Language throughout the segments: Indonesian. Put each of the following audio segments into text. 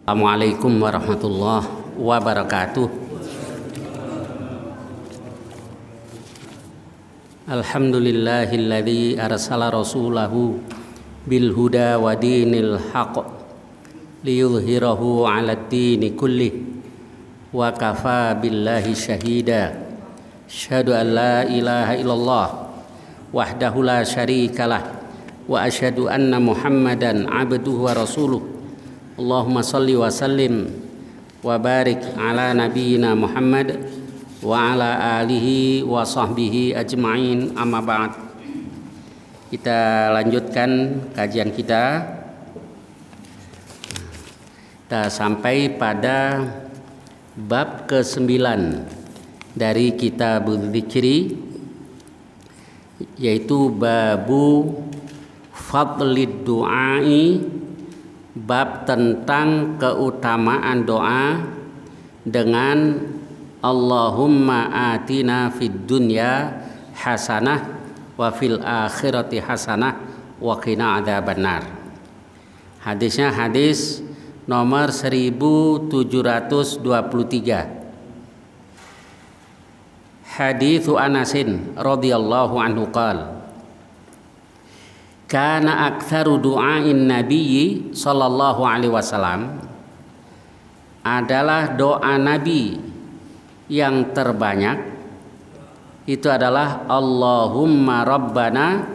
Assalamualaikum warahmatullahi wabarakatuh. Alhamdulillahilladzi arsala rasulahu bil huda wa dinil haqq liyudhhirahu 'alad dini kullih wa kafa billahi syahida. Asyhadu an la ilaha illallah wahdahu la syarikalah wa asyhadu anna Muhammadan 'abduhu wa rasuluh. Allahumma salli wa sallim wa barik ala nabiyyina Muhammad wa ala alihi wa sahbihi ajma'in, amma ba'd. Kita lanjutkan kajian kita. Kita sampai pada bab ke-9 dari kitabul dzikri, yaitu babu fadlid du'ai, bab tentang keutamaan doa dengan Allahumma atina fid dunya hasanah wa fil akhirati hasanah wa qina adzabannar. Hadisnya hadis nomor 1723. Haditsu Anasin radhiyallahu anhu qala kana aktsaru du'ain nabiyyi sallallahu alaihi wasallam, adalah doa nabi yang terbanyak itu adalah Allahumma rabbana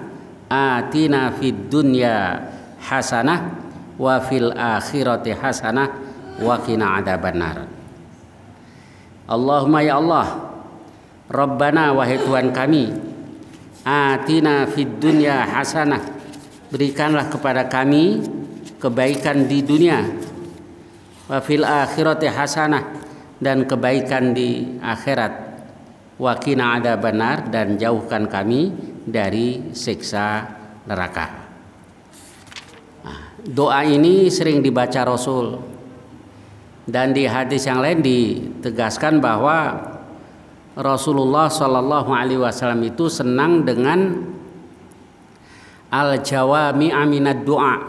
atina fid dunya hasanah wa fil akhirati hasanah wa qina adzabannar. Allahumma, ya Allah, rabbana, wahai Tuhan kami, atina fid dunya hasanah, berikanlah kepada kami kebaikan di dunia, wa fil akhirati hasanah, dan kebaikan di akhirat, wa qina adzabannar, dan jauhkan kami dari siksa neraka. Doa ini sering dibaca Rasul, dan di hadis yang lain ditegaskan bahwa Rasulullah Shallallahu Alaihi Wasallam itu senang dengan al-jawami aminad doa,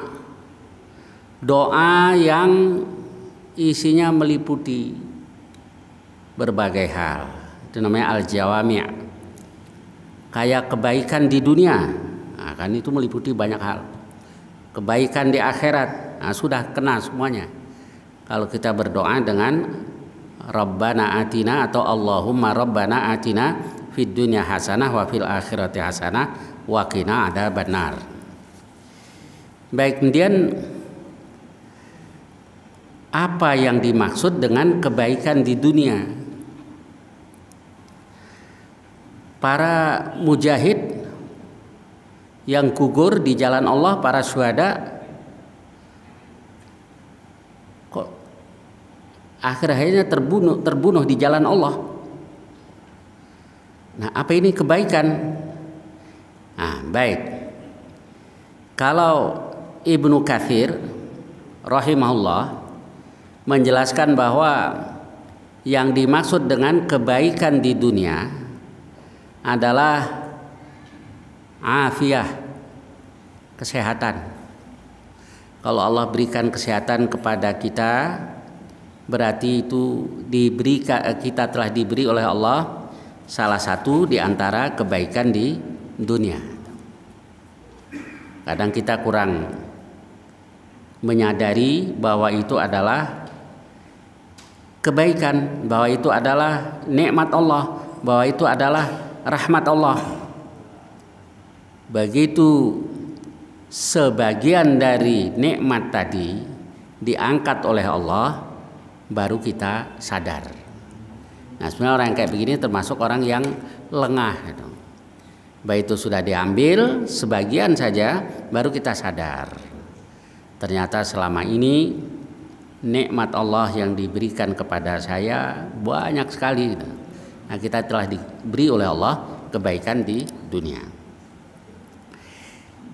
doa yang isinya meliputi berbagai hal. Itu namanya al-jawami'. Kayak kebaikan di dunia, nah, kan itu meliputi banyak hal. Kebaikan di akhirat, nah, sudah kena semuanya kalau kita berdoa dengan Rabbana atina atau Allahumma Rabbana atina fid dunya hasanah wa fil akhirati hasanah wa qina adzabannar. Baik, kemudian apa yang dimaksud dengan kebaikan di dunia? Para mujahid yang gugur di jalan Allah, para syuhada, kok akhirnya terbunuh di jalan Allah. Nah, apa ini kebaikan? Nah, baik. Kalau Ibnu Katsir rahimahullah menjelaskan bahwa yang dimaksud dengan kebaikan di dunia adalah afiyah, kesehatan. Kalau Allah berikan kesehatan kepada kita, berarti itu kita telah diberi oleh Allah salah satu di antara kebaikan di dunia. Kadang kita kurang menyadari bahwa itu adalah kebaikan, bahwa itu adalah nikmat Allah, bahwa itu adalah rahmat Allah. Begitu sebagian dari nikmat tadi diangkat oleh Allah, baru kita sadar. Nah, sebenarnya orang yang kayak begini termasuk orang yang lengah gitu. Baik itu sudah diambil sebagian saja, baru kita sadar. Ternyata selama ini nikmat Allah yang diberikan kepada saya banyak sekali. Nah, kita telah diberi oleh Allah kebaikan di dunia.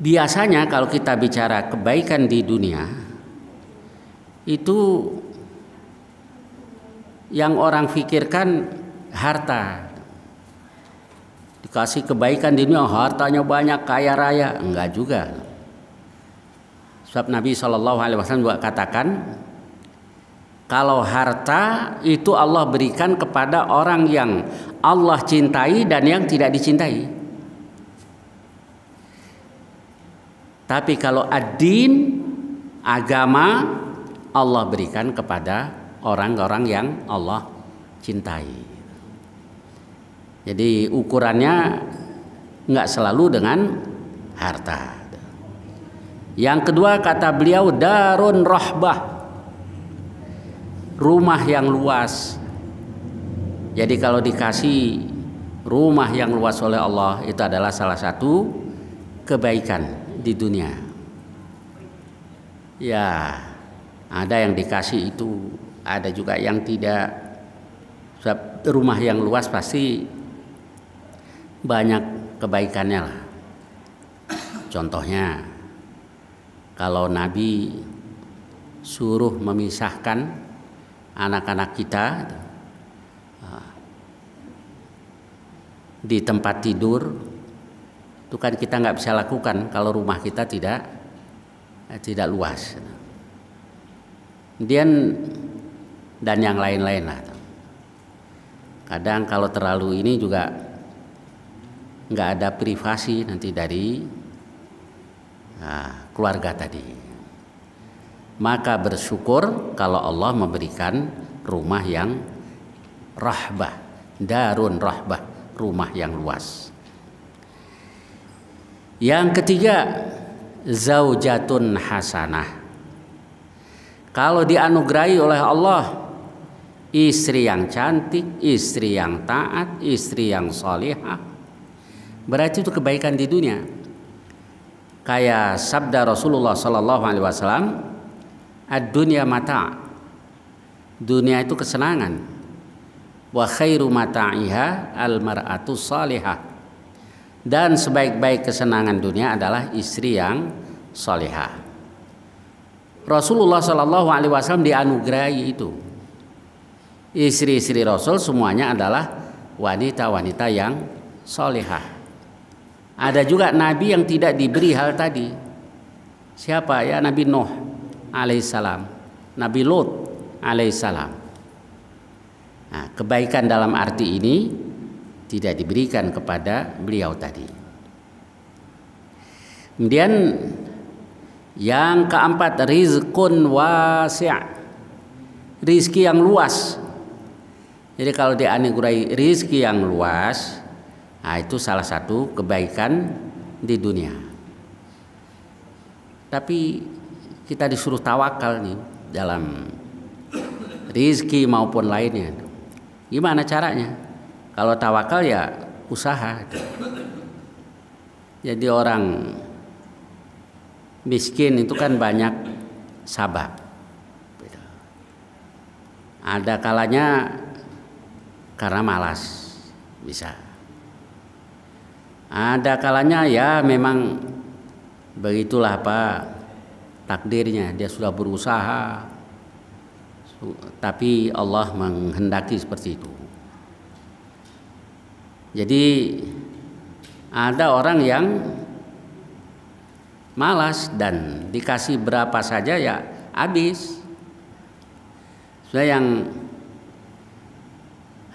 Biasanya kalau kita bicara kebaikan di dunia, itu yang orang pikirkan harta. Dikasih kebaikan di dunia, hartanya banyak, kaya raya. Enggak juga. Sebab Nabi SAW juga katakan, Kalau harta itu Allah berikan kepada orang yang Allah cintai dan yang tidak dicintai. Tapi kalau ad-din, agama, Allah berikan kepada orang-orang yang Allah cintai. Jadi ukurannya nggak selalu dengan harta. Yang kedua kata beliau darun rahbah, rumah yang luas. Jadi kalau dikasih rumah yang luas oleh Allah, itu adalah salah satu kebaikan di dunia. Ya, ada yang dikasih itu, ada juga yang tidak. Sebab rumah yang luas pasti banyak kebaikannya lah. Contohnya, kalau Nabi suruh memisahkan anak-anak kita di tempat tidur, itu kan kita nggak bisa lakukan kalau rumah kita tidak luas. Kemudian dan yang lain-lain lah. Kadang kalau terlalu ini juga nggak ada privasi nanti dari keluarga tadi. Maka bersyukur kalau Allah memberikan rumah yang rahbah, darun rahbah, rumah yang luas. Yang ketiga, zaujatun hasanah. Kalau dianugerahi oleh Allah istri yang cantik, istri yang taat, istri yang salihah, berarti itu kebaikan di dunia. Kayak sabda Rasulullah sallallahu alaihi wasallam, ad-dunya mata'. Dunia itu kesenangan. Wa khairu mata'iha al-mar'atu salihah. Dan sebaik-baik kesenangan dunia adalah istri yang salihah. Rasulullah sallallahu alaihi wasallam dianugerahi itu. Istri-istri Rasul semuanya adalah wanita-wanita yang salihah. Ada juga nabi yang tidak diberi hal tadi. Siapa ya? Nabi Nuh alaihissalam, Nabi Lut alaihissalam. Nah, kebaikan dalam arti ini tidak diberikan kepada beliau tadi. Kemudian yang keempat, rizqun wasi', rizki yang luas. Jadi kalau dianugerahi rizki yang luas, nah itu salah satu kebaikan di dunia. Tapi kita disuruh tawakal nih dalam rizki maupun lainnya. Gimana caranya? Kalau tawakal ya usaha. Jadi orang miskin itu kan banyak sabab. Ada kalanya karena malas, bisa. Ada kalanya ya memang begitulah Pak, takdirnya dia sudah berusaha, tapi Allah menghendaki seperti itu. Jadi ada orang yang malas dan dikasih berapa saja ya habis. Sudah yang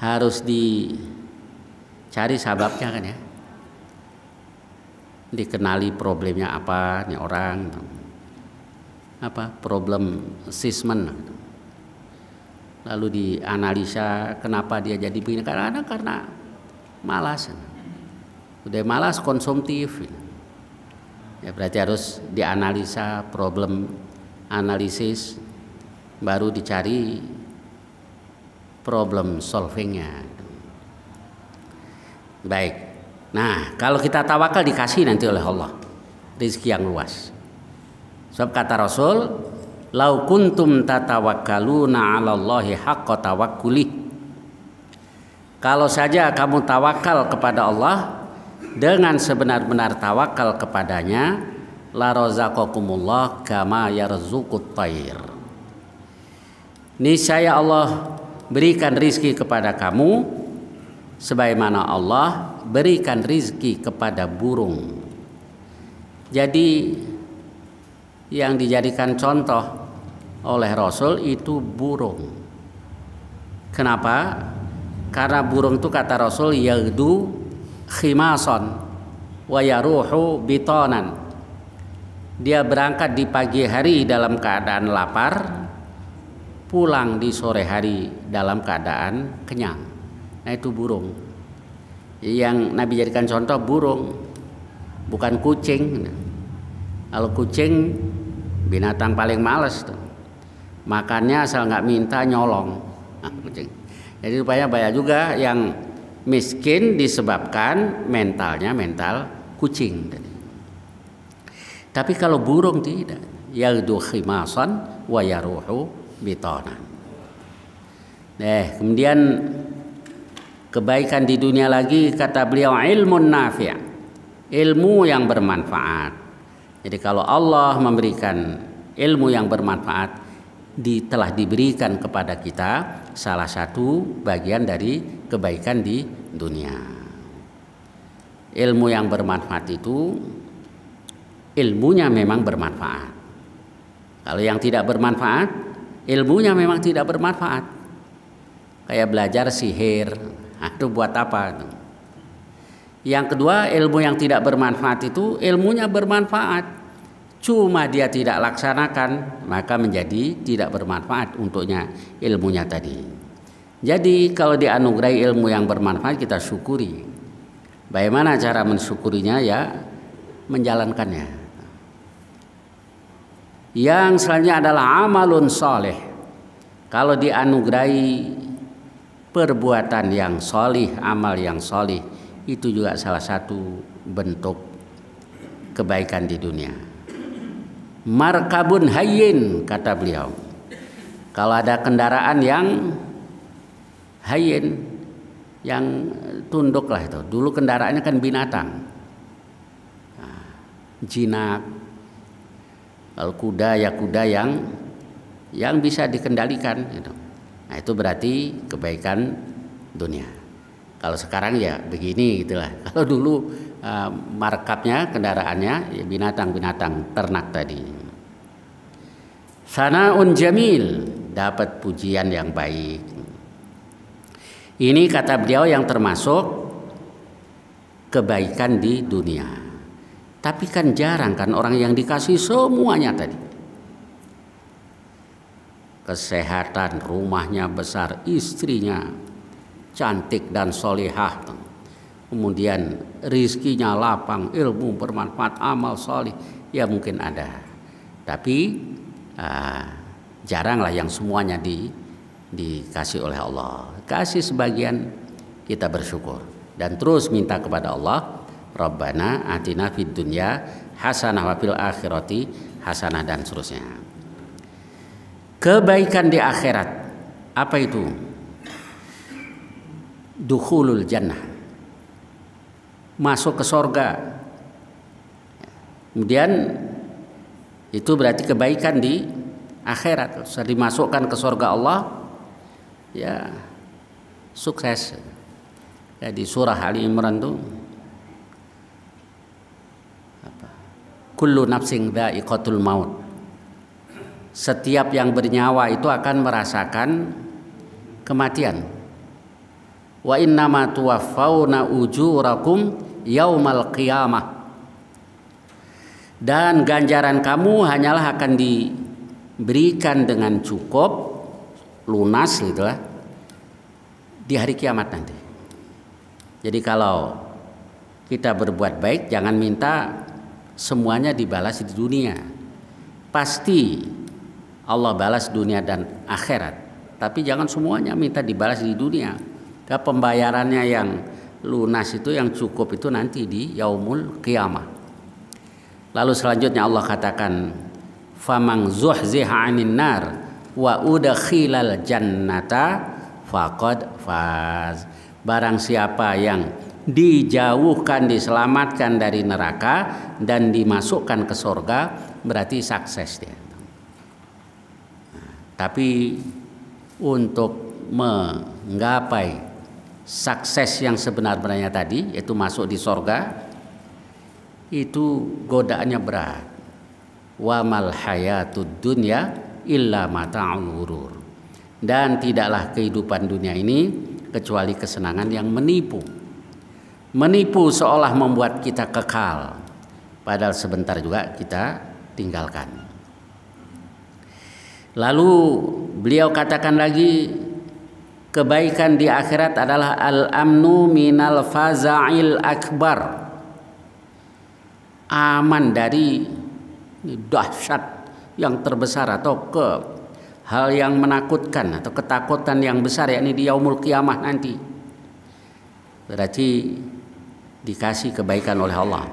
harus dicari sababnya kan ya. Dikenali problemnya apa nih orang, apa problem assessment, lalu dianalisa kenapa dia jadi begini, karena malas, udah malas konsumtif ya, berarti harus dianalisa, problem analisis, baru dicari problem solvingnya. Baik. Nah, kalau kita tawakal dikasih nanti oleh Allah rezeki yang luas. Sebab kata Rasul, "Lau kuntum tatawakkaluna 'alallahi haqqa tawakkuli." Kalau saja kamu tawakal kepada Allah dengan sebenar-benar tawakal kepadanya, la razaqakumullah kama yarzuqut thair. Niscaya Allah berikan rizki kepada kamu sebagaimana Allah berikan rizki kepada burung. Jadi yang dijadikan contoh oleh Rasul itu burung. Kenapa? Karena burung itu kata Rasul yaghdu khimason wa yaruhu bitonan. Dia berangkat di pagi hari dalam keadaan lapar, pulang di sore hari dalam keadaan kenyang. Nah itu burung. Yang Nabi jadikan contoh burung, bukan kucing. Kalau kucing binatang paling males tuh. Makannya asal nggak minta nyolong. Nah, kucing. Jadi rupanya banyak juga yang miskin disebabkan mentalnya mental kucing. Tapi kalau burung tidak, yaghdu khimasan wa yaruhu bitonan. Kemudian kebaikan di dunia lagi kata beliau ilmun nafi', ilmu yang bermanfaat. Jadi kalau Allah memberikan ilmu yang bermanfaat, telah diberikan kepada kita salah satu bagian dari kebaikan di dunia. Ilmu yang bermanfaat itu ilmunya memang bermanfaat. Kalau yang tidak bermanfaat, ilmunya memang tidak bermanfaat. Kayak belajar sihir, itu buat apa? Yang kedua, ilmu yang tidak bermanfaat itu ilmunya bermanfaat, cuma dia tidak laksanakan, maka menjadi tidak bermanfaat untuknya ilmunya tadi. Jadi kalau dianugerahi ilmu yang bermanfaat, kita syukuri. Bagaimana cara mensyukurinya? Ya menjalankannya. Yang selanjutnya adalah amalun soleh. Kalau dianugerahi perbuatan yang solih, amal yang solih, itu juga salah satu bentuk kebaikan di dunia. Markabun hayyin, kata beliau. Kalau ada kendaraan yang hayyin, yang tunduk lah itu. Dulu kendaraannya kan binatang, jinak. Kalau kuda ya kuda yang bisa dikendalikan gitu. Nah itu berarti kebaikan dunia. Kalau sekarang ya begini gitulah. Kalau dulu markabnya, kendaraannya ya binatang-binatang ternak tadi. Sanaun jamil, dapat pujian yang baik. Ini kata beliau yang termasuk kebaikan di dunia. Tapi kan jarang kan orang yang dikasih semuanya tadi. Kesehatan, rumahnya besar, istrinya cantik dan solihah. Kemudian rizkinya lapang, ilmu bermanfaat, amal solih. Ya mungkin ada. Tapi jaranglah yang semuanya dikasih oleh Allah. Kasih sebagian, kita bersyukur. Dan terus minta kepada Allah, Rabbana atina fid dunya hasanah wa fil akhirati hasanah dan seterusnya. Kebaikan di akhirat apa itu? Dukhulul jannah, masuk ke sorga. Kemudian itu berarti kebaikan di akhirat. Setelah dimasukkan ke sorga Allah, ya sukses. Ya, di surah Ali Imran tuh kullu nafsin dha'iqatul maut. Setiap yang bernyawa itu akan merasakan kematian. Wa innama tuwaffawna ujurakum yaumal qiyamah. Dan ganjaran kamu hanyalah akan diberikan dengan cukup, lunas gitulah, di hari kiamat nanti. Jadi kalau kita berbuat baik, jangan minta semuanya dibalas di dunia. Pasti Allah balas dunia dan akhirat, tapi jangan semuanya minta dibalas di dunia. Karena pembayarannya yang lunas itu, yang cukup itu nanti di yaumul qiyamah. Lalu selanjutnya Allah katakan, famang zuhziha 'anil nar wa udkhilal jannata faqad faz. Barang siapa yang dijauhkan, diselamatkan dari neraka dan dimasukkan ke surga, berarti sukses dia. Tapi untuk menggapai sukses yang sebenarnya tadi, yaitu masuk di surga, itu godaannya berat. Wa mal hayatud dunya illa mata'ul ghurur. Dan tidaklah kehidupan dunia ini kecuali kesenangan yang menipu. Menipu seolah membuat kita kekal, padahal sebentar juga kita tinggalkan. Lalu beliau katakan lagi, kebaikan di akhirat adalah al-amnu minal faza'il akbar. Aman dari dahsyat yang terbesar atau ke hal yang menakutkan atau ketakutan yang besar, yakni di yaumul qiyamah nanti. Berarti dikasih kebaikan oleh Allah.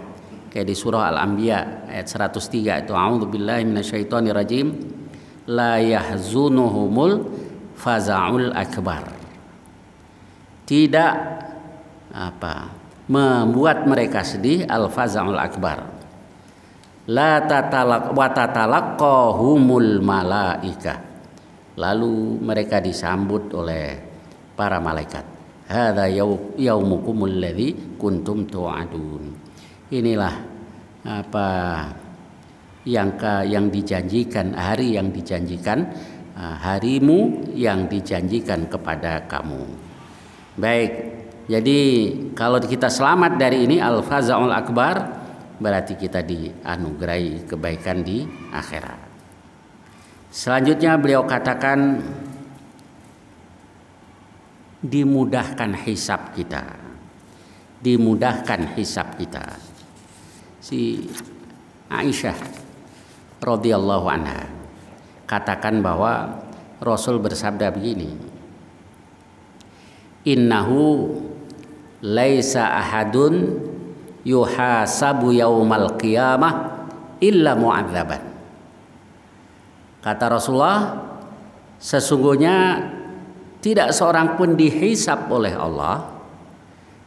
Kayak di surah Al-Anbiya ayat 103 itu, a'udzubillahi minasyaitonirrajim, la yahzunuhumul faza'ul akbar. Tidak membuat mereka sedih, al-faza'ul akbar. La tatalaqahumul malaikah. Lalu mereka disambut oleh para malaikat. Hadza yaumukumul ladzi kuntum tu'adun. Inilah yang dijanjikan, hari yang dijanjikan, harimu yang dijanjikan kepada kamu. Baik, jadi kalau kita selamat dari ini al-faza'ul akbar, berarti kita dianugerahi kebaikan di akhirat. Selanjutnya beliau katakan dimudahkan hisab kita. Dimudahkan hisab kita. Si Aisyah radhiyallahu anha katakan bahwa Rasul bersabda begini, innahu laisa ahadun yuhasabu yaumal qiyamah illa mu'adzaban. Kata Rasulullah, sesungguhnya tidak seorang pun dihisab oleh Allah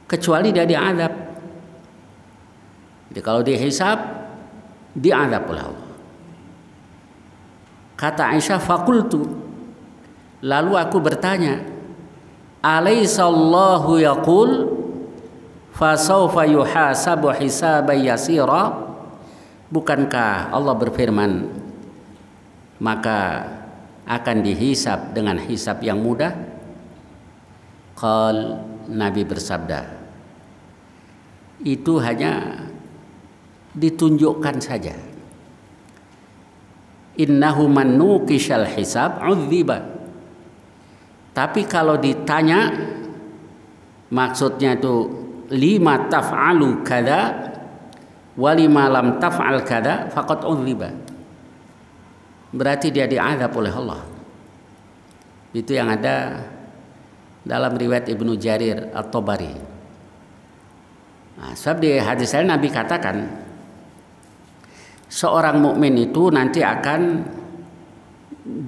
kecuali dia diazab. Jadi kalau dihisab, diazab oleh Allah. Kata Aisyah, fakultu, lalu aku bertanya, alaisallahu yaqul fasawfa yuhasabu hisaban yasira. Bukankah Allah berfirman, maka akan dihisab dengan hisab yang mudah? Qal, Nabi bersabda, itu hanya ditunjukkan saja. Innahu man nuqishal hisab udziba. Tapi kalau ditanya, maksudnya itu lima taf'alu kada wa lima lam taf'al kada faqad udziba. Berarti dia diazab oleh Allah. Itu yang ada dalam riwayat Ibnu Jarir At-Tabari. Nah, sebab di hadis lain Nabi katakan, seorang mukmin itu nanti akan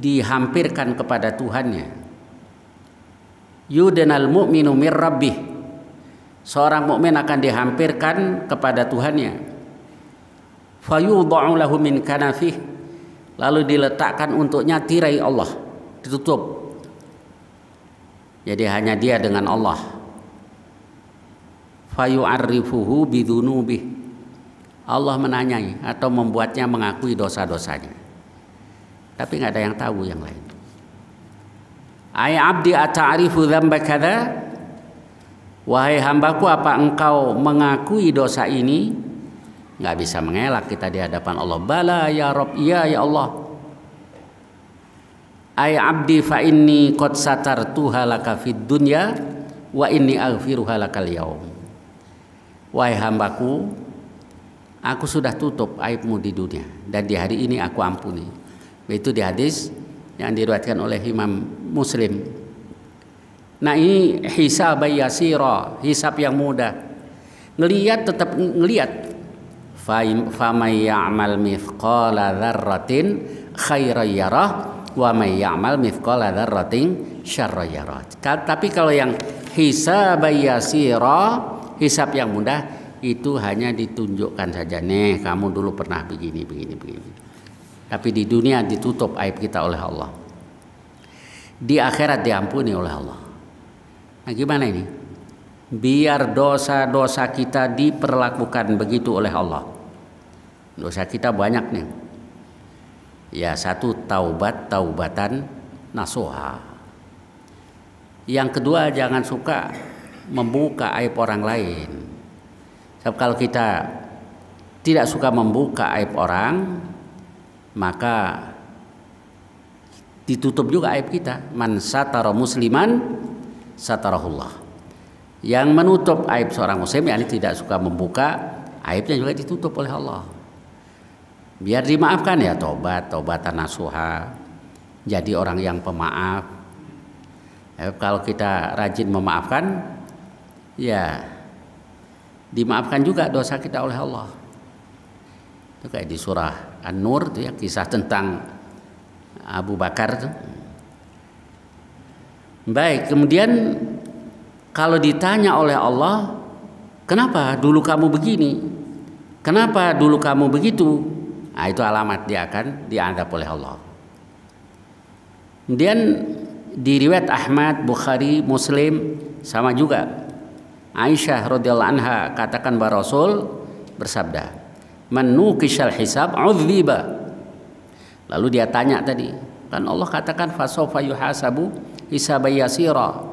dihampirkan kepada Tuhannya. Yudanal mu'minu mir rabbih. Seorang mukmin akan dihampirkan kepada Tuhannya. Fayudha'u lahu min kanafih. Lalu diletakkan untuknya tirai Allah, ditutup. Jadi hanya dia dengan Allah. Fayu'arrifuhu bidhunubih. Allah menanyai atau membuatnya mengakui dosa-dosanya. Tapi nggak ada yang tahu yang lain. Ay abdi ata'rifu dzamba kadza? Wahai hambaku, apa engkau mengakui dosa ini? Nggak bisa mengelak kita di hadapan Allah. Bala ya Rabb, iya ya Allah. Ay abdi fa inni qad satartuha laka fid dunya wa inni aghfiruha lakal yaum. Wahai hambaku, aku sudah tutup aibmu di dunia dan di hari ini aku ampuni. Itu di hadis yang diriwayatkan oleh Imam Muslim. Nah, ini hisab yasira, hisab yang mudah. Ngelihat tetap ngelihat. Fa may ya'mal mithqala dzarratin khairan yarah wa may ya'mal mithqala dzarratin syarran yarah. Tapi kalau yang hisab yasira, hisab yang mudah, itu hanya ditunjukkan saja, nih kamu dulu pernah begini. Tapi di dunia ditutup aib kita oleh Allah. Di akhirat diampuni oleh Allah. Nah, gimana ini? Biar dosa-dosa kita diperlakukan begitu oleh Allah. Dosa kita banyak nih. Ya, satu taubatan nasuha. Yang kedua, jangan suka membuka aib orang lain. Sebab kalau kita tidak suka membuka aib orang, maka ditutup juga aib kita. Man satara musliman satarahullah. Yang menutup aib seorang muslim, yakni tidak suka membuka aibnya, juga ditutup oleh Allah. Biar dimaafkan, ya taubatan nasuha. Jadi orang yang pemaaf. Kalau kita rajin memaafkan, ya dimaafkan juga dosa kita oleh Allah. Itu kayak di surah An-Nur itu ya, kisah tentang Abu Bakar itu. Baik, kemudian kalau ditanya oleh Allah, kenapa dulu kamu begini? Kenapa dulu kamu begitu? Nah, itu alamat dia akan diadab oleh Allah. Kemudian di riwayat Ahmad, Bukhari, Muslim sama juga. Aisyah radhiyallahu anha katakan bahwa Rasul bersabda, "Man nuqishal hisab udziba." Lalu dia tanya tadi, kan Allah katakan fasawfa yuhasabu hisaban yasira.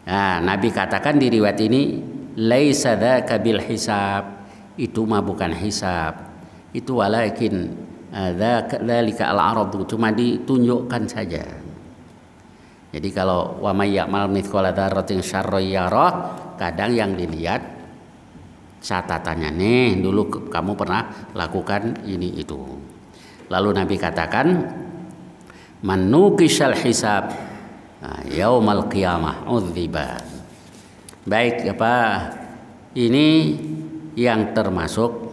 Nah, Nabi katakan di riwayat ini, laisa dzaka bil hisab. Itu mah bukan hisab. Itu walakin dzalika al-aradu, cuma ditunjukkan saja. Jadi kalau wa may ya'mal mithqala dzarratin syarran yarah, kadang yang dilihat catatannya, nih dulu kamu pernah lakukan ini itu. Lalu Nabi katakan, man nuqishal hisab yaumal qiyamah udziba. Baik, ini yang termasuk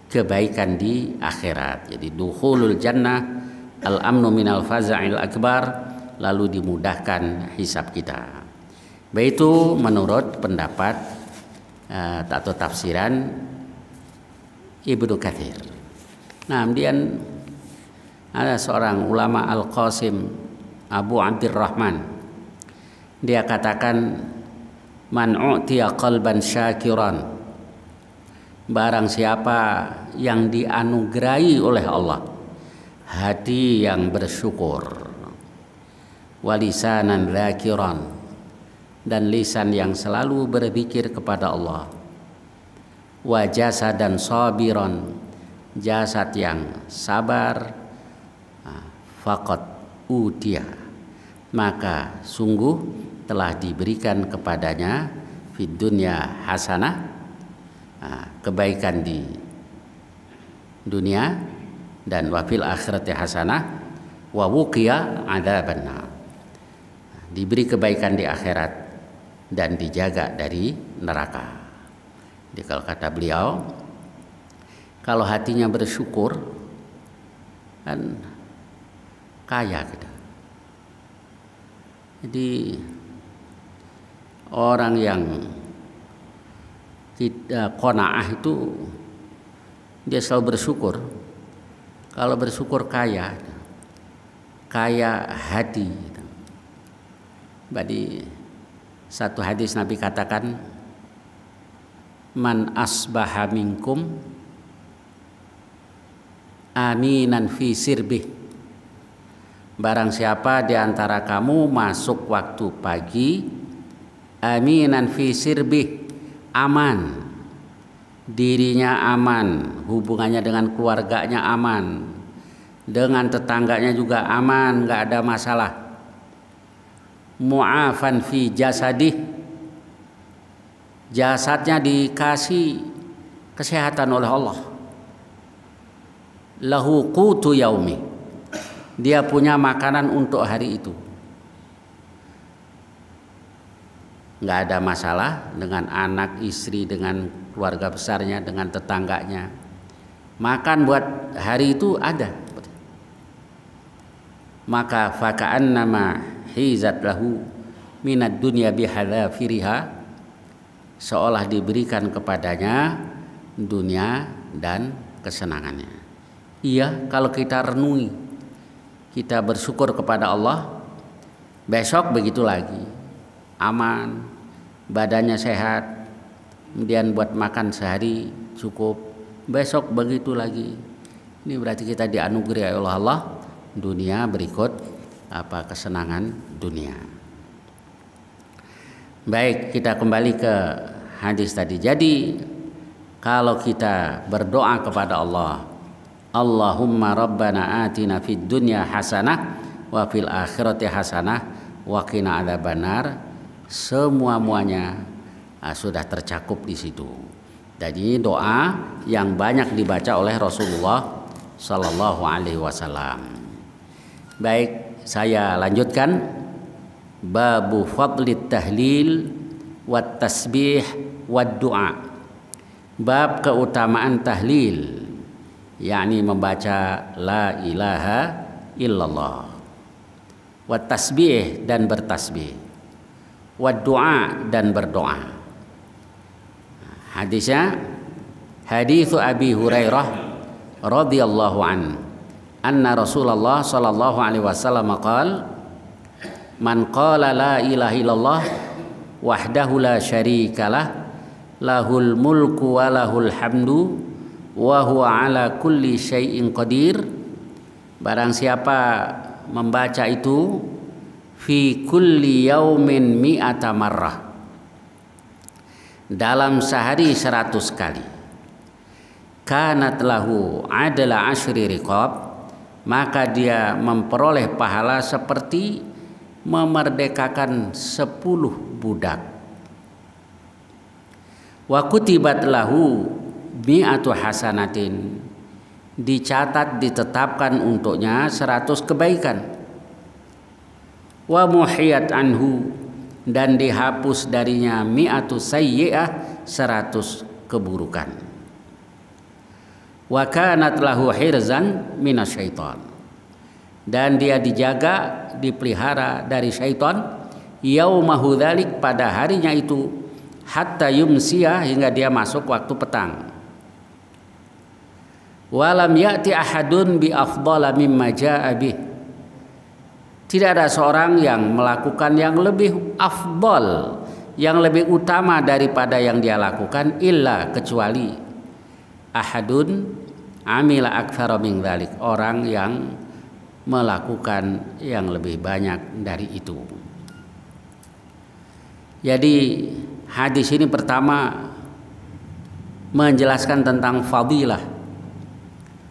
kebaikan di akhirat. Jadi dukhulul jannah, al-amnu minal faza'il akbar, lalu dimudahkan hisab kita. Baik, itu menurut pendapat atau tafsiran Ibnu Katsir. Nah, kemudian ada seorang ulama Al-Qasim Abu Abdurrahman, dia katakan, man u'tiya qalban syakiran, barang siapa yang dianugerahi oleh Allah hati yang bersyukur, walisanan dzakiran, dan lisan yang selalu berzikir kepada Allah, wa jasadan sabiran, jasad yang sabar, faqad utiya, maka sungguh telah diberikan kepadanya fid dunya hasanah, kebaikan di dunia, dan wafil akhirati hasanah wa wuqiya adzabannar, diberi kebaikan di akhirat dan dijaga dari neraka. Jadi kalau kata beliau, kalau hatinya bersyukur kan kaya kita. Jadi orang yang qanaah itu dia selalu bersyukur. Kalau bersyukur kaya hati. Jadi satu hadis Nabi katakan, man asbaha minkum aminan fi sirbih, barang siapa di antara kamu masuk waktu pagi, aminan fi sirbih, aman, dirinya aman, hubungannya dengan keluarganya aman, dengan tetangganya juga aman, nggak ada masalah. Mu'afan fi jasadih, jasadnya dikasih kesehatan oleh Allah. Lahu qutu yaumi, dia punya makanan untuk hari itu, nggak ada masalah dengan anak, istri, dengan keluarga besarnya, dengan tetangganya. Makan buat hari itu ada. Maka faka'annama hizat lahu minad dunya bihadzafiriha, seolah diberikan kepadanya dunia dan kesenangannya. Iya, kalau kita renungi, kita bersyukur kepada Allah, besok begitu lagi, aman, badannya sehat, kemudian buat makan sehari cukup, besok begitu lagi, Ini berarti kita dianugerahi oleh Allah dunia berikut kesenangan dunia. Baik, kita kembali ke hadis tadi. Jadi kalau kita berdoa kepada Allah, Allahumma rabbana atina fid dunya hasanah wa fil akhirati hasanah wa qina adzabannar, semua-muanya sudah tercakup di situ. Jadi doa yang banyak dibaca oleh Rasulullah Sallallahu Alaihi Wasallam. Baik, saya lanjutkan. Babu fadlit tahlil wat tasbih wad du'a. Bab keutamaan tahlil, yakni membaca la ilaha illallah, wat tasbih dan bertasbih, wad du'a dan berdoa. Hadisnya hadis Abi Hurairah radhiyallahu anna Rasulullah sallallahu alaihi wasallam qala man qala la ilaha illallah wahdahu la syarikalah lahul mulku wa lahul hamdu wa huwa ala kulli syai'in qadir. Barang siapa membaca itu fi kulli yaumin mi'ata marrah, dalam sehari 100 kali, kanat lahu adala asyri riqab, maka dia memperoleh pahala seperti memerdekakan 10 budak. Wa kutibat lahu mi'atu hasanatin, dicatat ditetapkan untuknya 100 kebaikan. Wa muhiyat anhu, dan dihapus darinya mi'atu sayyi'ah 100 keburukan. Wa kanat lahu hirzan minasyaiton, dan dia dijaga, dipelihara dari syaitan, yaumahu dzalik, pada harinya itu, hatta yumsiya, hingga dia masuk waktu petang. Walam ya'ti ahadun bi afdala mimma jaa'a bih, tidak ada seorang yang melakukan yang lebih afdal, yang lebih utama daripada yang dia lakukan, illa, kecuali ahadun amila aktsara min dzalik, orang yang melakukan yang lebih banyak dari itu. Jadi hadis ini pertama menjelaskan tentang fadilah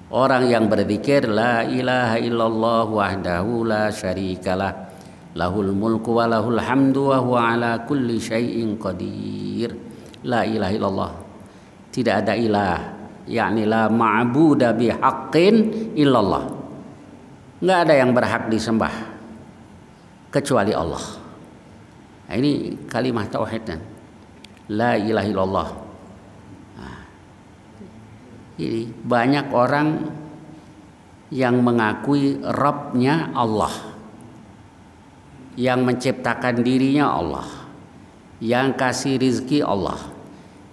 orang yang berzikir la ilaha illallah wahdahu la syarikalah lahul mulku wa lahul hamdu wa huwa ala kulli syai'in qadir. La ilaha illallah, tidak ada ilah, yakni la ma'buda bihaqqin illallah, enggak ada yang berhak disembah kecuali Allah. Nah, ini kalimat tauhid dan la ilaha illallah. Nah, ini banyak orang yang mengakui Rabbnya Allah, yang menciptakan dirinya Allah, yang kasih rizki Allah,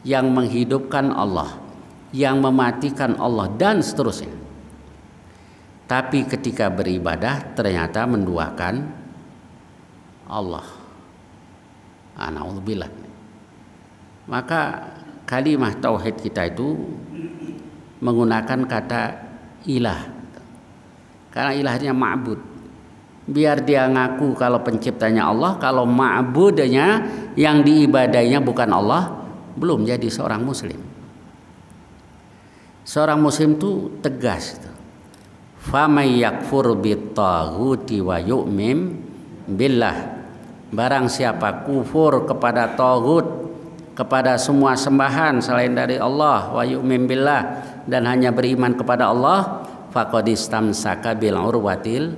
yang menghidupkan Allah, yang mematikan Allah, dan seterusnya. Tapi ketika beribadah ternyata menduakan Allah. A'udzubillah. Maka kalimat tauhid kita itu menggunakan kata ilah, karena ilahnya ma'bud. Biar dia ngaku kalau penciptanya Allah, kalau ma'budnya yang diibadainya bukan Allah, belum jadi seorang muslim. Seorang muslim itu tegas. Famay yakfur bit-taghuti wa yu'min billah. Barang siapa kufur kepada taghut, kepada semua sembahan selain dari Allah, wa yu'min billah, dan hanya beriman kepada Allah, faqad istamsaka bil urwatil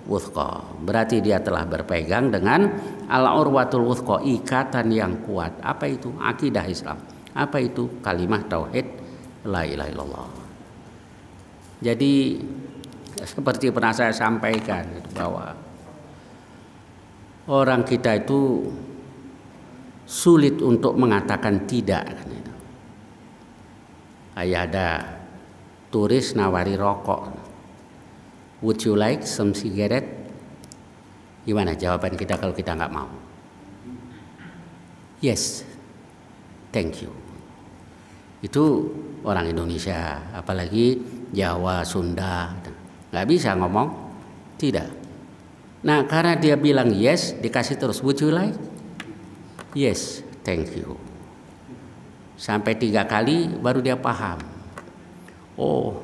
wuthqa. Berarti dia telah berpegang dengan al-urwatul wuthqa, ikatan yang kuat. Apa itu? Akidah Islam. Apa itu? Kalimah tauhid la ilaha illallah. Jadi seperti pernah saya sampaikan bahwa orang kita itu sulit untuk mengatakan tidak. Kayak ada turis nawari rokok, would you like some cigarette? Gimana jawaban kita kalau kita nggak mau? Yes, thank you. Itu orang Indonesia, apalagi Jawa, Sunda, nggak bisa ngomong tidak. Nah, karena dia bilang yes, dikasih terus, would you like? Yes, thank you. Sampai 3 kali baru dia paham. Oh,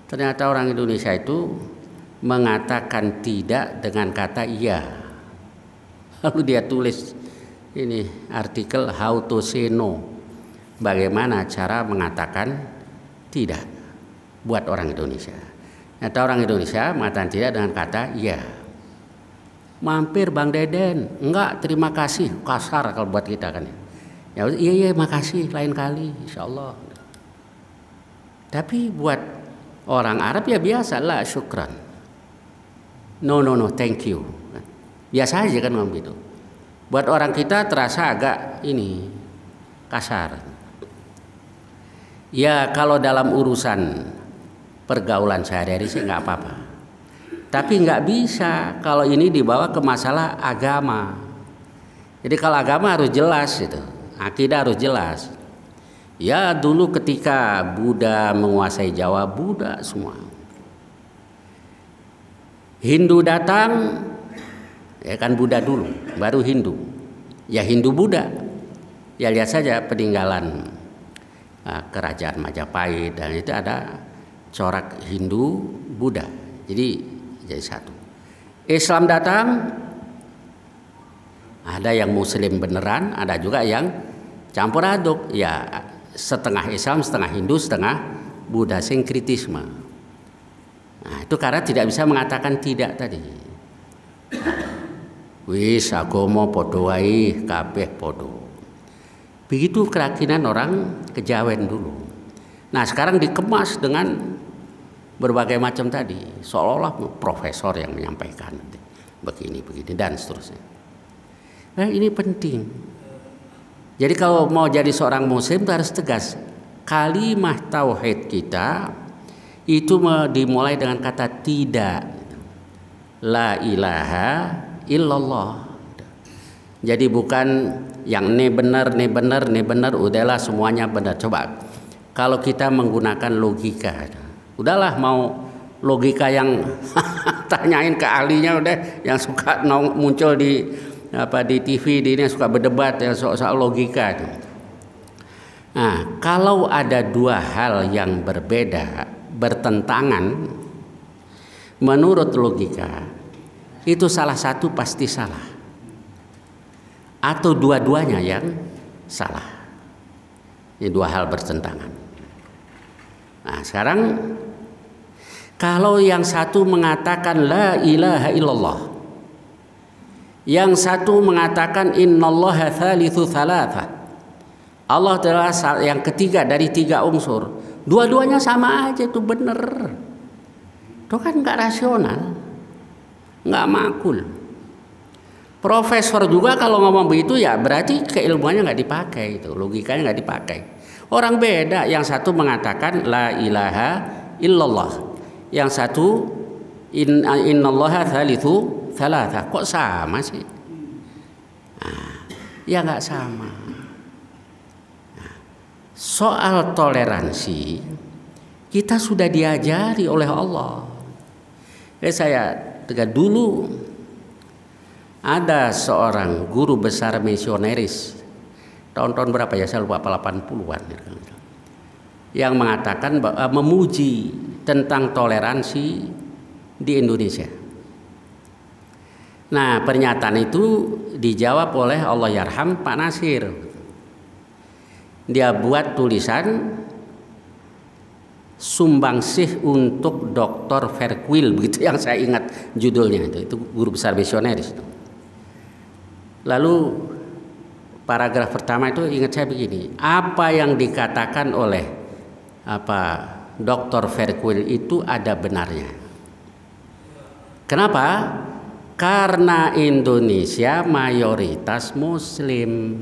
ternyata orang Indonesia itu mengatakan tidak dengan kata iya. Lalu dia tulis ini artikel how to say no. Bagaimana cara mengatakan tidak buat orang Indonesia. Ternyata orang Indonesia mengatakan tidak dengan kata iya. Mampir Bang Deden, enggak terima kasih, kasar kalau buat kita kan. Ya iya makasih lain kali insyaallah. Tapi buat orang Arab ya biasa lah syukran. No thank you. Biasa aja kan ngomong gitu. Buat orang kita terasa agak ini kasar. Ya kalau dalam urusan pergaulan sehari-hari sih nggak apa-apa. Tapi nggak bisa kalau ini dibawa ke masalah agama. Jadi kalau agama harus jelas itu, akidah harus jelas. Ya dulu ketika Buddha menguasai Jawa, Buddha semua. Hindu datang, ya kan Buddha dulu, baru Hindu. Ya Hindu Buddha. Ya lihat saja peninggalan kerajaan Majapahit dan itu ada corak Hindu Buddha. Jadi satu. Islam datang, ada yang Muslim beneran, ada juga yang campur aduk. Ya setengah Islam, setengah Hindu, setengah Buddha, sinkritisme. Nah itu karena tidak bisa mengatakan tidak tadi. Wis agama podo wae, kabeh podo. Begitu keyakinan orang Kejawen dulu. Nah sekarang dikemas dengan berbagai macam tadi, seolah-olah profesor yang menyampaikan begini dan seterusnya. Nah ini penting. Jadi kalau mau jadi seorang muslim harus tegas. Kalimat tauhid kita itu dimulai dengan kata tidak. La ilaha illallah. Jadi bukan yang ini benar, udahlah semuanya benar. Coba kalau kita menggunakan logika. Udahlah mau logika yang tanyain ke ahlinya udah yang suka muncul di TV di ini suka berdebat ya soal logika itu. Nah, kalau ada dua hal yang berbeda, bertentangan menurut logika, itu salah satu pasti salah. Atau dua-duanya yang salah. Ini dua hal bertentangan. Nah, sekarang kalau yang satu mengatakan la ilaha illallah, yang satu mengatakan innallaha tsalitsu tsalatsa, Allah adalah yang ketiga dari 3 unsur, dua-duanya sama aja itu benar. Itu kan nggak rasional, nggak makul. Profesor juga kalau ngomong begitu ya berarti keilmuannya nggak dipakai, itu logikanya nggak dipakai. Orang beda, yang satu mengatakan la ilaha illallah, yang satu innallaha tsalitsu tsalatsa. Kok sama sih? Nah, ya nggak sama. Nah, soal toleransi kita sudah diajari oleh Allah. Saya tegas dulu ada seorang guru besar misioneris tahun-tahun berapa ya saya lupa, 80-an yang mengatakan bahwa memuji tentang toleransi di Indonesia. Nah pernyataan itu dijawab oleh Allahyarham Pak Nasir. Dia buat tulisan sumbangsih untuk Dr. Verquil, begitu yang saya ingat judulnya, itu guru besar misioneris. Lalu paragraf pertama itu ingat saya begini, apa yang dikatakan oleh Dr. Verquil itu ada benarnya. Kenapa? Karena Indonesia mayoritas Muslim,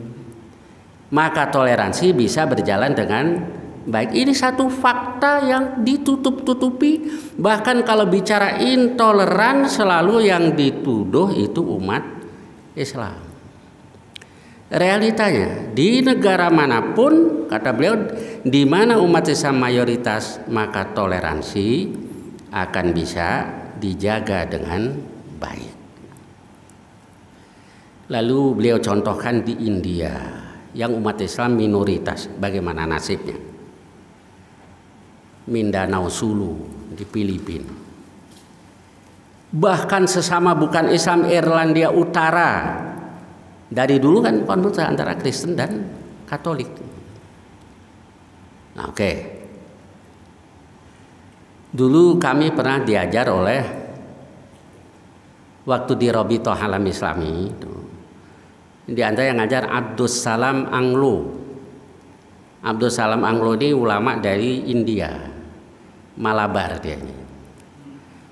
maka toleransi bisa berjalan dengan baik. Ini satu fakta yang ditutup-tutupi. Bahkan kalau bicara intoleran selalu yang dituduh itu umat Islam. Realitanya di negara manapun kata beliau, di mana umat Islam mayoritas maka toleransi akan bisa dijaga dengan baik. Lalu beliau contohkan di India yang umat Islam minoritas, bagaimana nasibnya. Mindanao Sulu di Filipina. Bahkan sesama bukan Islam Irlandia Utara, dari dulu kan konflik antara Kristen dan Katolik. Nah, oke. Dulu kami pernah diajar oleh waktu di Robito Alam Islami itu. Di antara yang ngajar Abdus Salam Anglo. Abdus Salam Anglo ini ulama dari India, Malabar dia ini.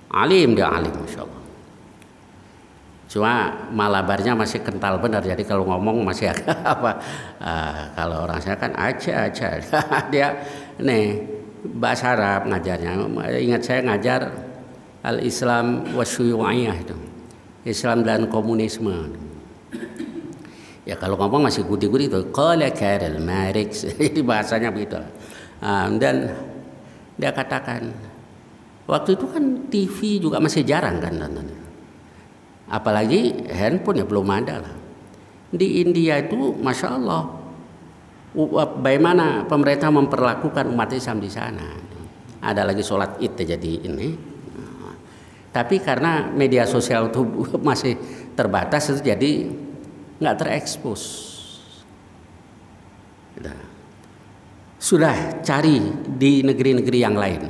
Alim, masya Allah. Cuma Malabarnya masih kental benar, jadi kalau ngomong masih agak apa? Kalau orang saya kan aja. Dia nih bahasa Arab ngajarnya. Ingat saya ngajar Al-Islam wa Syuyu'iyah itu, Islam dan komunisme. Ya kalau ngomong masih gudi-gudi itu. Qala Karl Marx, jadi bahasanya begitu. Dan dia katakan, waktu itu kan TV juga masih jarang kan nontonnya. Apalagi handphone ya belum ada lah. Di India itu masya Allah, bagaimana pemerintah memperlakukan umat Islam di sana. Ada lagi sholat id jadi ini. Tapi karena media sosial itu masih terbatas, itu jadi nggak terekspos. Sudah cari di negeri-negeri yang lain,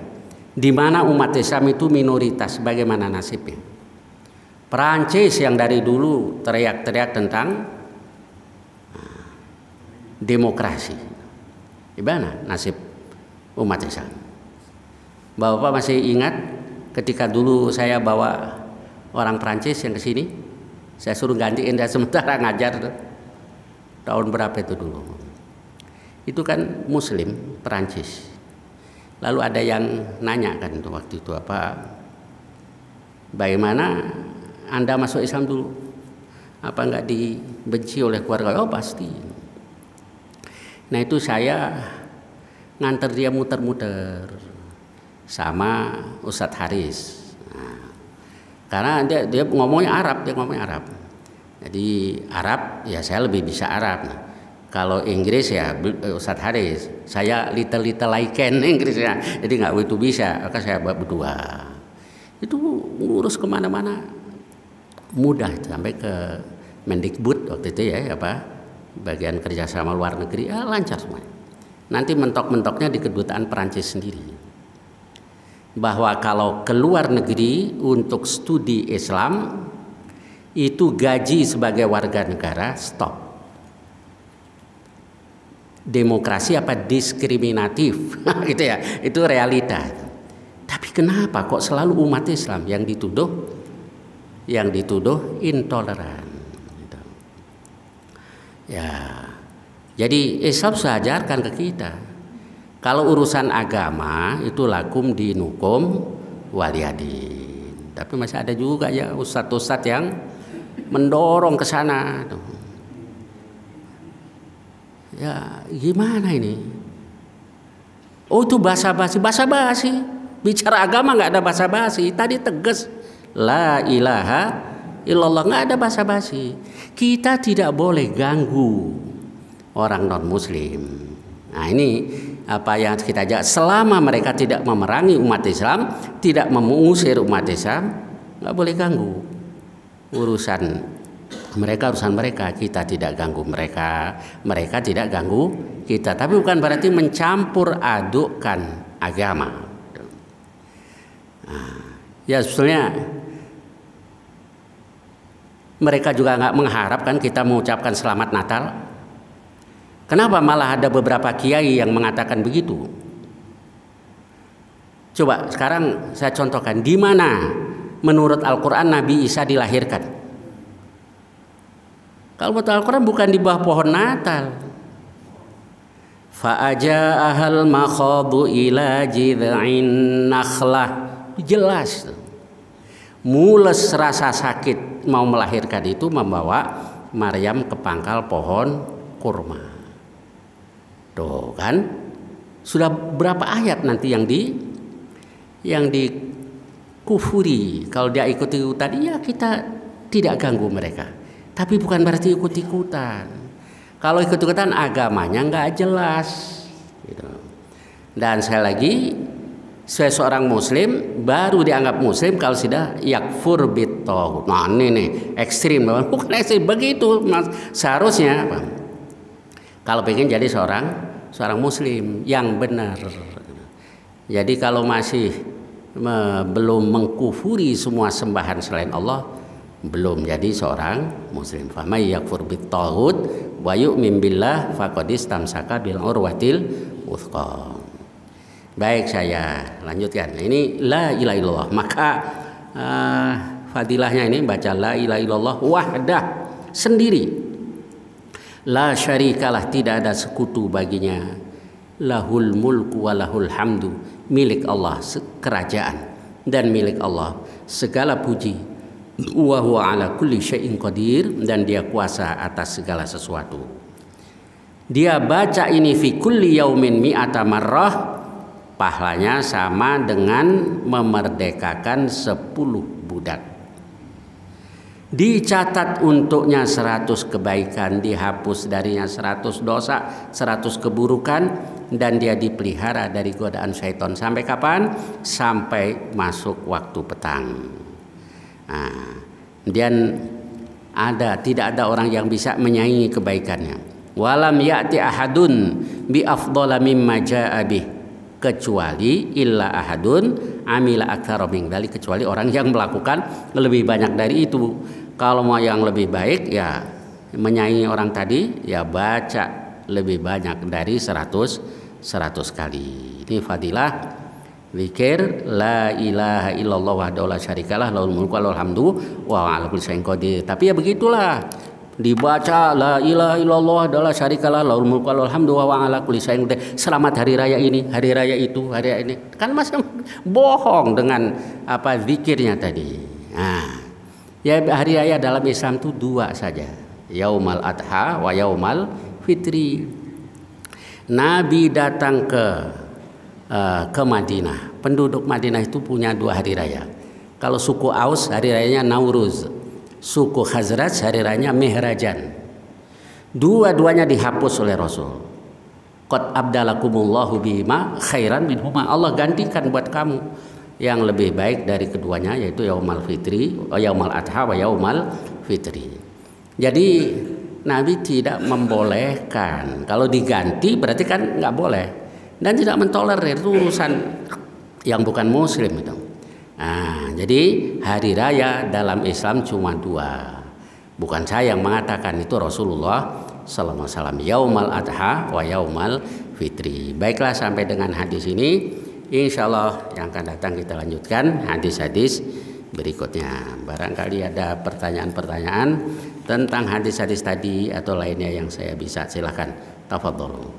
di mana umat Islam itu minoritas, bagaimana nasibnya. Perancis yang dari dulu teriak-teriak tentang demokrasi, gimana nasib umat Islam? Bapak masih ingat ketika dulu saya bawa orang Perancis yang ke sini, saya suruh gantiin dia sementara ngajar tuh. Tahun berapa itu dulu? Itu kan Muslim Perancis. Lalu ada yang nanya kan waktu itu, apa, bagaimana Anda masuk Islam dulu? Apa enggak dibenci oleh keluarga? Oh pasti. Nah itu saya nganter dia muter-muter sama Ustadz Haris. Nah, karena dia ngomongnya Arab, Jadi Arab ya saya lebih bisa Arab. Nah, kalau Inggris ya Ustadz Haris, saya little I can Inggrisnya, jadi nggak begitu bisa. Maka saya berdua itu ngurus kemana-mana mudah, sampai ke Mendikbud waktu itu ya, apa bagian kerjasama luar negeri, ya lancar semuanya. Nanti mentok-mentoknya di kedutaan Perancis sendiri, bahwa kalau ke luar negeri untuk studi Islam itu gaji sebagai warga negara stop. Demokrasi apa diskriminatif gitu ya, itu realita. Tapi kenapa kok selalu umat Islam yang dituduh intoleran gitu. Ya jadi Islam seajarkan ke kita, kalau urusan agama itu lakum dinukum waliyadin. Tapi masih ada juga ya ustadz-ustadz yang mendorong ke sana. Ya gimana ini? Oh itu basa-basi. Bicara agama nggak ada basa-basi. Tadi tegas la ilaha illallah, nggak ada basa-basi. Kita tidak boleh ganggu orang non muslim. Nah ini apa yang kita ajak, selama mereka tidak memerangi umat Islam, tidak mengusir umat Islam, nggak boleh ganggu urusan mereka, kita tidak ganggu mereka tidak ganggu kita. Tapi bukan berarti mencampur adukkan agama. Nah, ya sebetulnya mereka juga nggak mengharapkan kita mengucapkan selamat Natal. Kenapa malah ada beberapa kiai yang mengatakan begitu? Coba sekarang saya contohkan, di mana menurut Al-Quran Nabi Isa dilahirkan? Kalau menurut Al-Quran bukan di bawah pohon Natal. Fa'aja'ahal makhadu ila jid'in nakhlah. Jelas. Mules rasa sakit mau melahirkan itu membawa Maryam ke pangkal pohon kurma. Tuh kan, sudah berapa ayat nanti yang dikufuri. Kalau dia ikut-ikutan, ya kita tidak ganggu mereka. Tapi bukan berarti ikut-ikutan. Kalau ikut-ikutan agamanya nggak jelas. Gitu. Dan sekali lagi, seorang muslim baru dianggap muslim kalau sudah yakfur bit-taghut. Nah ini nih ekstrim, bukan ekstrim begitu. Seharusnya apa? Kalau pengen jadi seorang muslim yang benar. Jadi kalau masih belum mengkufuri semua sembahan selain Allah, belum jadi seorang muslim. Fa may yakfur bit-taghut wa yu'min billah faqad istamsaka bil urwatil wuthqa. Baik, saya lanjutkan. Ini la ilaha illallah. Maka fadilahnya ini baca la ilaha illallah wahdah, sendiri. La syarikalah, tidak ada sekutu baginya. Lahul mulku wa lahul hamdu, milik Allah kerajaan dan milik Allah segala puji. Wa huwa ala kulli syai'in qadir, dan dia kuasa atas segala sesuatu. Dia baca ini fi kulli yaumin mi'ata marrah, pahalanya sama dengan memerdekakan 10 budak. Dicatat untuknya 100 kebaikan, dihapus darinya 100 dosa, 100 keburukan, dan dia dipelihara dari godaan syaitan. Sampai kapan? Sampai masuk waktu petang. Nah, kemudian tidak ada orang yang bisa menyaingi kebaikannya. Walam ya'ti ahadun bi afdhala mimma ja'a bih, kecuali illa ahadun amila aktsara min dzalik, kecuali orang yang melakukan lebih banyak dari itu. Kalau mau yang lebih baik, ya menyaingi orang tadi, ya baca lebih banyak dari 100 kali. Ini fadilah zikir la ilaha illallah wahdahu la syarikalah lahul mulku wa lahul hamdu wa ala kulli syai'in qadir. Tapi ya begitulah, dibaca la ilaha illallah adalah syarikalah lahul mulku wa lahul hamdu wa ala kulli syai'in qadir. Selamat hari raya ini, hari raya itu, hari raya ini. Kan masih bohong dengan apa zikirnya tadi. Nah, ya hari raya dalam Islam itu 2 saja. Yaumal Adha wa Yaumal Fitri. Nabi datang ke Madinah. Penduduk Madinah itu punya 2 hari raya. Kalau suku Aus hari rayanya Nauruz, suku Khazraj hari rayanya Mihrajan. Dua-duanya dihapus oleh Rasul. Qad abdalakumullahu bima khairan minhuma, Allah gantikan buat kamu yang lebih baik dari keduanya, yaitu Yaumal Fitri, Yaumal Adha wa Yaumal Fitri. Jadi Nabi tidak membolehkan. Kalau diganti berarti kan nggak boleh, dan tidak mentolerir, itu urusan yang bukan muslim itu. Nah, jadi hari raya dalam Islam cuma 2. Bukan saya yang mengatakan, itu Rasulullah sallallahu alaihi wasallam, Yaumal Adha wa Yaumal Fitri. Baiklah, sampai dengan hadis ini, insya Allah yang akan datang kita lanjutkan hadis-hadis berikutnya. Barangkali ada pertanyaan-pertanyaan tentang hadis-hadis tadi atau lainnya yang saya bisa, silakan. Tafadhol.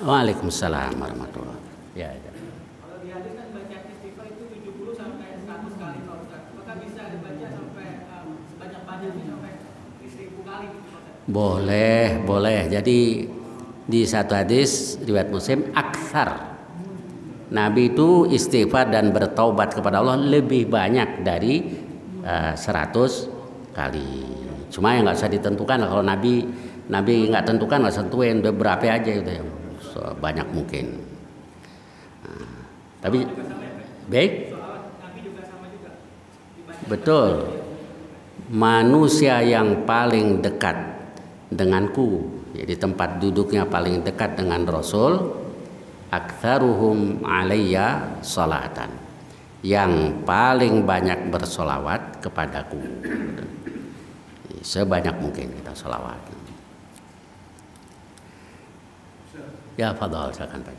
Waalaikumsalam warahmatullahi wabarakatuh. Ya. Kalau di hadis kan baca istighfar itu 70 sampai 100 kali Pak Ustaz. Apakah bisa dibaca sampai sebanyak-banyaknya sampai 1000 kali gitu Pak Ustaz? Boleh. Jadi di satu hadis riwayat Muslim, aktsar. Nabi itu istighfar dan bertaubat kepada Allah lebih banyak dari 100 kali. Cuma yang nggak usah ditentukan, kalau Nabi nggak tentukan, nggak sentuhin, berapa aja itu ya, banyak mungkin. Tapi baik, betul. Manusia yang paling dekat denganku, jadi tempat duduknya paling dekat dengan Rasul, aktsaruhum alayya salatan, yang paling banyak bersolawat kepadaku. Sebanyak mungkin kita solawat. Ya, fadhal, silakan Pak.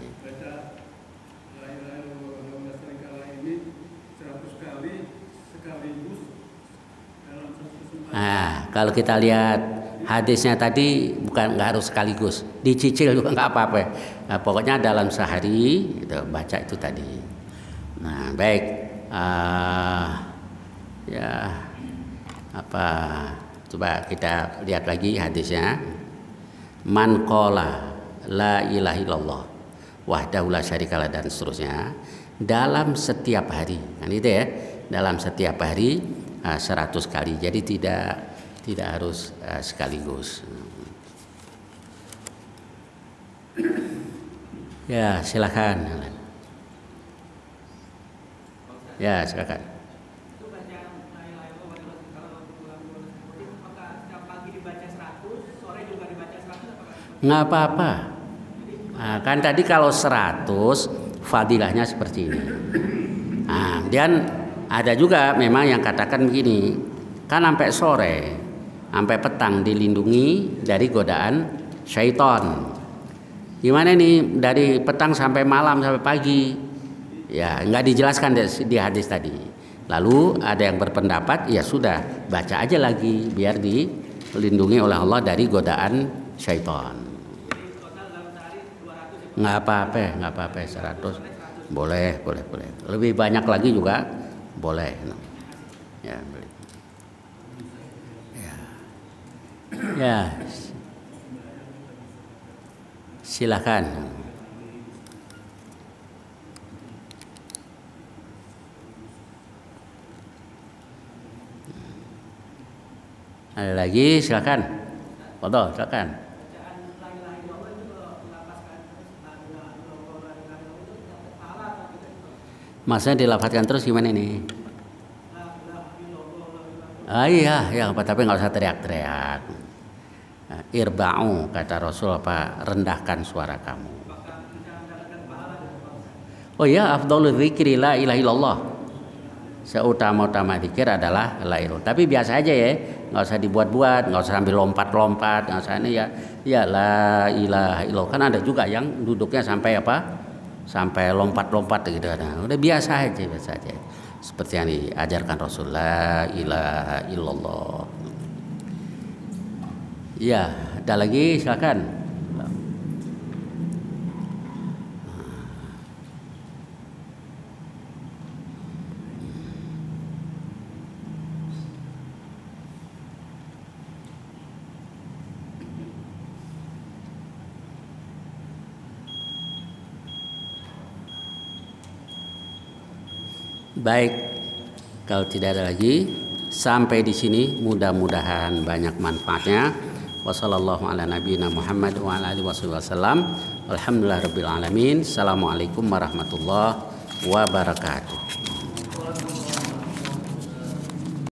Nah, kalau kita lihat hadisnya tadi, bukan nggak harus sekaligus, dicicil juga nggak apa-apa. Nah, pokoknya dalam sehari baca itu tadi. Nah, baik. Ya, apa? Coba kita lihat lagi hadisnya. Man qala la ilaha illallah wahdahu la syarikalah dan seterusnya dalam setiap hari. Kan itu ya, dalam setiap hari 100 kali. Jadi tidak harus sekaligus. Ya, silakan. Ya, silakan. Itu baca la ilaha illallah kalau apakah setiap pagi dibaca 100, sore juga dibaca 100 apakah? Nggak apa-apa. Nah, kan tadi kalau 100 fadilahnya seperti ini. Nah, dan ada juga memang yang katakan begini, kan sampai sore, sampai petang dilindungi dari godaan syaitan. Gimana nih dari petang sampai malam sampai pagi? Ya, nggak dijelaskan di hadis tadi. Lalu ada yang berpendapat, ya sudah, baca aja lagi biar dilindungi oleh Allah dari godaan syaitan. Nggak apa-apa 100. Boleh. Lebih banyak lagi juga boleh. Ya, boleh. Ya. Silakan. Ada lagi, silakan. Foto, silakan. Maksudnya dilafadzkan terus gimana nih? Iya, tapi nggak usah teriak-teriak. Irba'u kata Rasul apa? Rendahkan suara kamu. Oh ya, afdhalul dzikri la ilaha illallah. Seutama-utama zikir adalah la ilaha. Tapi biasa aja ya, nggak usah dibuat-buat, nggak usah sambil lompat-lompat, nggak usah ini ya la ilaha illallah. Kan ada juga yang duduknya sampai apa? Sampai lompat-lompat gitu. Nah, udah biasa aja. Seperti yang diajarkan Rasul, la ilaha illallah. Ya, ada lagi, silakan. Baik, kalau tidak ada lagi, sampai di sini mudah-mudahan banyak manfaatnya. Wassallallahu ala nabiyina Muhammad wa ala alihi wasallam. Alhamdulillahirabbil alamin. Assalamualaikum warahmatullahi wabarakatuh.